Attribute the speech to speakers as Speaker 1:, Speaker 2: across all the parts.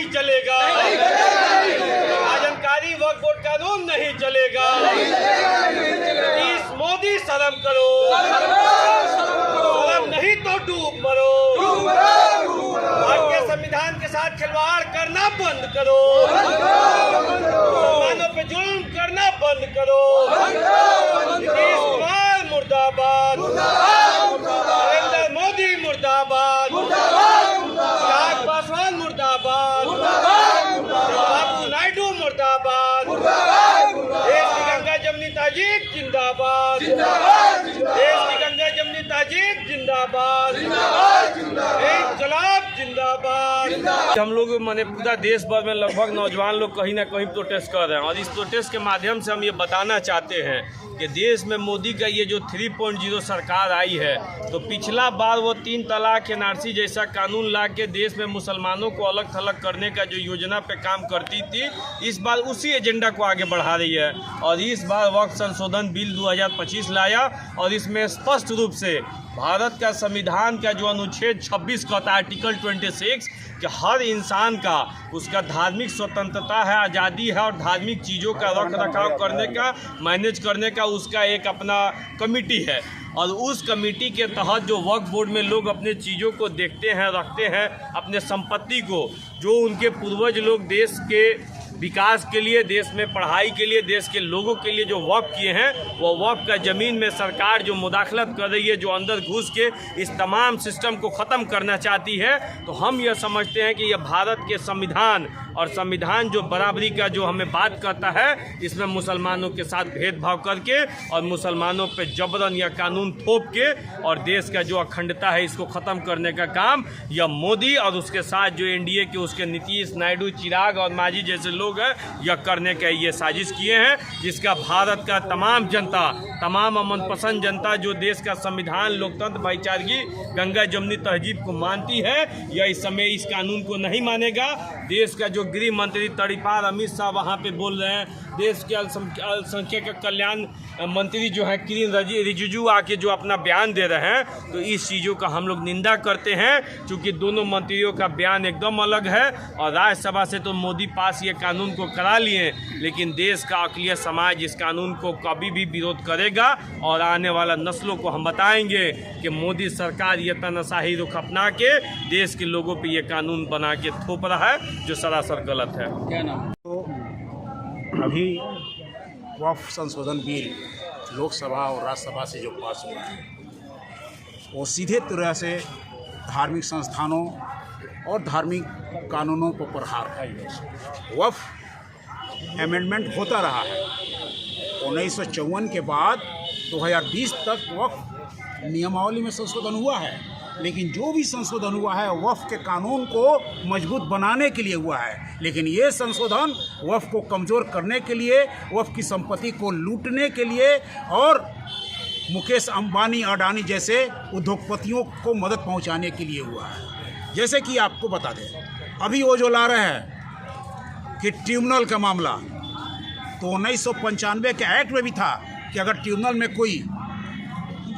Speaker 1: चलेगा, आजमकारी वक्फ बोर्ड कानून नहीं चलेगा। इस मोदी शर्म करो, शर्म नहीं तो डूब मरो। भारतीय संविधान के साथ खिलवाड़ करना बंद करो, मुसलमानों पे जुल्म करना बंद करो। नीतीश कुमार मुर्दाबाद, नरेंद्र मोदी मुर्दाबाद, चिराग पासवान मुर्दाबाद, बाबू नायडू मुर्दाबाद, देश की गंगा जमनी तहजीब जिंदाबाद, देश की गंगा जमनी तहजीब जिंदाबाद, इंकलाब जिंदाबाद। हम लोग माने पूरा देश भर में लगभग नौजवान लोग कहीं ना कहीं प्रोटेस्ट कर रहे हैं और इस प्रोटेस्ट के माध्यम से हम ये बताना चाहते हैं कि देश में मोदी का ये जो 3.0 सरकार आई है, तो पिछला बार वो 3 तलाक NRC जैसा कानून ला के देश में मुसलमानों को अलग थलग करने का जो योजना पे काम करती थी, इस बार उसी एजेंडा को आगे बढ़ा रही है। और इस बार वक्फ संशोधन बिल 2025 लाया और इसमें स्पष्ट रूप से भारत का संविधान का जो अनुच्छेद 26 कहता है, आर्टिकल 26, कि हर इंसान का उसका धार्मिक स्वतंत्रता है, आज़ादी है और धार्मिक चीज़ों का रख रखाव करने का, मैनेज करने का उसका एक अपना कमेटी है। और उस कमेटी के तहत जो वक्फ बोर्ड में लोग अपने चीज़ों को देखते हैं, रखते हैं, अपने संपत्ति को, जो उनके पूर्वज लोग देश के विकास के लिए, देश में पढ़ाई के लिए, देश के लोगों के लिए जो वक्फ किए हैं, वो वक्फ का ज़मीन में सरकार जो मुदाखलत कर रही है, जो अंदर घुस के इस तमाम सिस्टम को ख़त्म करना चाहती है, तो हम यह समझते हैं कि यह भारत के संविधान और संविधान जो बराबरी का जो हमें बात करता है, इसमें मुसलमानों के साथ भेदभाव करके और मुसलमानों पे जबरन या कानून थोप के और देश का जो अखंडता है इसको ख़त्म करने का काम यह मोदी और उसके साथ जो NDA के उसके नीतीश, नायडू, चिराग और मांझी जैसे लोग हैं, यह करने का ये साजिश किए हैं, जिसका भारत का तमाम जनता, तमाम अमन पसंद जनता जो देश का संविधान, लोकतंत्र, भाईचारगी, गंगा जमनी तहजीब को मानती है, यह इस समय इस कानून को नहीं मानेगा। देश का जो गृह मंत्री तड़ीपार अमित शाह वहाँ पे बोल रहे हैं, देश के अल्पसंख्यक कल्याण मंत्री जो है किरेन रिजिजू आके जो अपना बयान दे रहे हैं, तो इस चीज़ों का हम लोग निंदा करते हैं, क्योंकि दोनों मंत्रियों का बयान एकदम अलग है। और राज्यसभा से तो मोदी पास ये कानून को करा लिए, लेकिन देश का अक़लियत समाज इस कानून को कभी भी विरोध करेगा और आने वाला नस्लों को हम बताएंगे कि मोदी सरकार ये तानाशाही रुख अपना के देश के लोगों पे ये कानून बना के थोप रहा है, जो सरासर गलत है।
Speaker 2: क्या नाम?
Speaker 3: तो अभी वक्फ संशोधन बिल लोकसभा और राज्यसभा से जो पास हुआ है, वो सीधे तरह से धार्मिक संस्थानों और धार्मिक कानूनों को प्रहार है। वक्फ अमेंडमेंट होता रहा है 1954 के बाद 2020 तक वक्फ नियमावली में संशोधन हुआ है, लेकिन जो भी संशोधन हुआ है वक्फ के कानून को मजबूत बनाने के लिए हुआ है। लेकिन ये संशोधन वक्फ को कमज़ोर करने के लिए, वक्फ की संपत्ति को लूटने के लिए और मुकेश अंबानी, अडानी जैसे उद्योगपतियों को मदद पहुंचाने के लिए हुआ है। जैसे कि आपको बता दें, अभी वो जो ला रहे हैं कि ट्रिब्यूनल का मामला, तो 1995 के एक्ट में भी था कि अगर ट्रिब्यूनल में कोई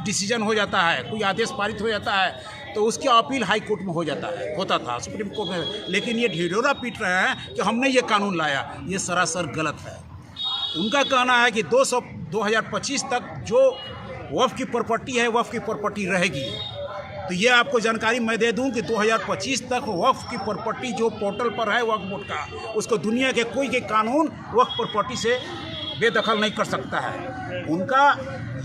Speaker 3: डिसीजन हो जाता है, कोई आदेश पारित हो जाता है, तो उसकी अपील हाई कोर्ट में होता था, सुप्रीम कोर्ट में। लेकिन ये ढिढोरा पीट रहे हैं कि हमने ये कानून लाया, ये सरासर गलत है। उनका कहना है कि 2025 तक जो वक्फ की प्रॉपर्टी है, वक्फ की प्रॉपर्टी रहेगी। तो ये आपको जानकारी मैं दे दूं कि 2025 तक वक्फ की प्रॉपर्टी जो पोर्टल पर है वक्फ बोर्ड का, उसको दुनिया के कोई के कानून वक्फ प्रॉपर्टी से बेदखल नहीं कर सकता है। उनका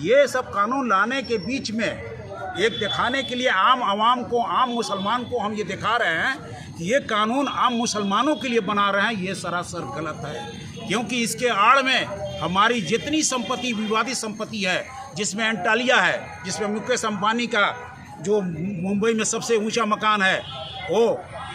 Speaker 3: ये सब कानून लाने के बीच में एक दिखाने के लिए आम आवाम को, आम मुसलमान को हम ये दिखा रहे हैं कि ये कानून आम मुसलमानों के लिए बना रहे हैं, ये सरासर गलत है। क्योंकि इसके आड़ में हमारी जितनी संपत्ति, विवादित संपत्ति है, जिसमें एंटालिया है, जिसमें मुकेश अंबानी का जो मुंबई में सबसे ऊंचा मकान है, वो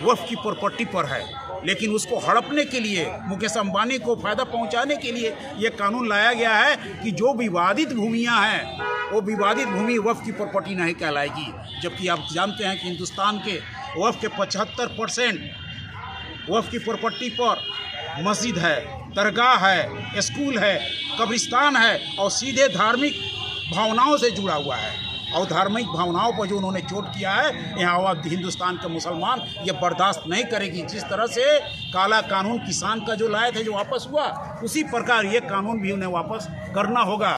Speaker 3: वक्फ की प्रॉपर्टी पर है। लेकिन उसको हड़पने के लिए, मुकेश अंबानी को फ़ायदा पहुंचाने के लिए ये कानून लाया गया है कि जो विवादित भूमियां हैं, वो विवादित भूमि वक्फ की प्रॉपर्टी नहीं कहलाएगी। जबकि आप जानते हैं कि हिंदुस्तान के वक्फ के 75% वक्फ की प्रॉपर्टी पर मस्जिद है, दरगाह है, स्कूल है, कब्रिस्तान है और सीधे धार्मिक भावनाओं से जुड़ा हुआ है। और धार्मिक भावनाओं पर जो उन्होंने चोट किया है, यहाँ अब हिंदुस्तान के मुसलमान ये बर्दाश्त नहीं करेगी। जिस तरह से काला कानून किसान का जो लाए थे जो वापस हुआ, उसी प्रकार ये कानून भी उन्हें वापस करना होगा।